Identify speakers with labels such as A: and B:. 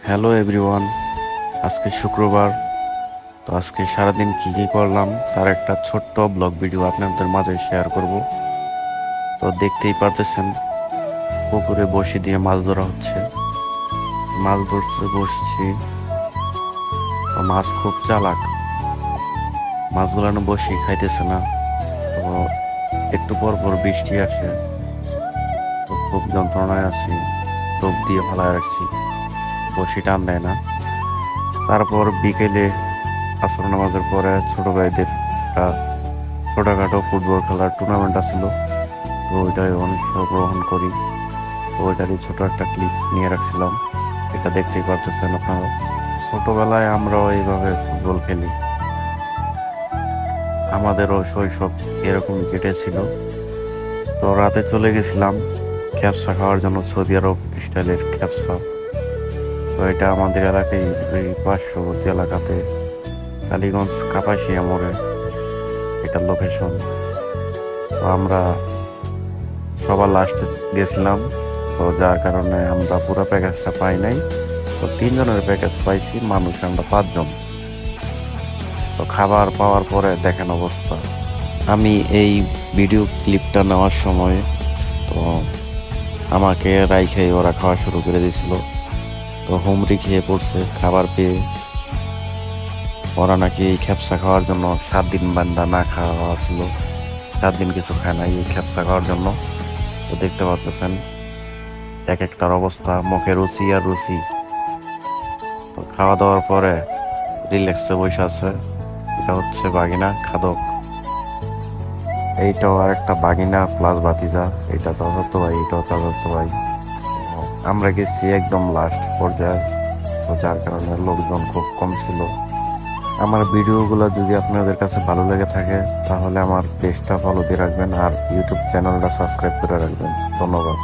A: Hello everyone, আজকে শুক্রবার। তো আজকে সারাদিন কি কি করলাম তার একটা ছোট্ট ব্লগ ভিডিও আপনাদের মাঝে শেয়ার করব। তো দেখতেই পারতেছেন, পুকুরে বসি দিয়ে মাছ ধরা হচ্ছে। মাছ ধরতে বসছি, তো মাছ খুব চালাক, মাছগুলো বসি খাইতেছে না। তো একটু পর পর বৃষ্টি আসে, তো খুব যন্ত্রণায় আছি, টোপ দিয়ে ফেলায় রাখছি, বসি টান দেয় না। তারপর বিকেলে আসর নামাজের পরে ছোট ভাইদের একটা ছোটখাটো ফুটবল খেলার টুর্নামেন্ট আছিল, তো ওইটাই অংশগ্রহণ করি। তো ওইটারই ছোট একটা ক্লিপ নিয়ে রাখছিলাম, এটা দেখতেই পারতেছেন আপনারা। ছোটবেলায় আমরাও এইভাবে ফুটবল খেলি, আমাদেরও শৈশব এরকম কেটেছিল। তো রাতে চলে গেছিলাম খ্যাপসা খাওয়ার জন্য, সৌদি আরব স্টাইলের খ্যাপসা। তো এটা আমাদের এলাকায়, ওই পার্শ্ববর্তী এলাকাতে কালীগঞ্জ কাপাসিয়া মোড়ে এটা লোকেশন। তো আমরা সবার লাস্টে গেছিলাম, তো যার কারণে আমরা পুরো প্যাকেজটা পাই নাই। তো 3 জনের প্যাকেজ পাইছি, মানুষ আমরা 5 জন। তো খাবার পাওয়ার পরে দেখেন অবস্থা। আমি এই ভিডিও ক্লিপটা নেওয়ার সময় তো আমাকে রাইখে ওরা খাওয়া শুরু করে দিয়েছিল। তো হুমড়ি খেয়ে পড়ছে খাবার পেয়ে। ওরা নাকি এই খেপসা খাওয়ার জন্য 7 দিন বান্দা না খাওয়া ছিল, 7 দিন কিছু খায় না এই খেপসা খাওয়ার জন্য। তো দেখতে পাচ্ছেন এক একটার অবস্থা, মুখে রুচি আর রুচি। তো খাওয়া দাওয়ার পরে রিল্যাক্সে বসে আছে। এটা হচ্ছে বাগিনা খাদক, এইটাও আর একটা বাগিনা প্লাস ভাতিজা, এটা চাচাতো ভাই, এটাও চাচাতো ভাই। তো আমরা গেছি একদম লাস্ট পর্যায়ে, তো যার কারণে লোকজন খুব কম ছিল। আমার ভিডিওগুলো যদি আপনাদের কাছে ভালো লেগে থাকে তাহলে আমার পেজটা ফলো দিয়ে রাখবেন আর ইউটিউব চ্যানেলটা সাবস্ক্রাইব করে রাখবেন। ধন্যবাদ।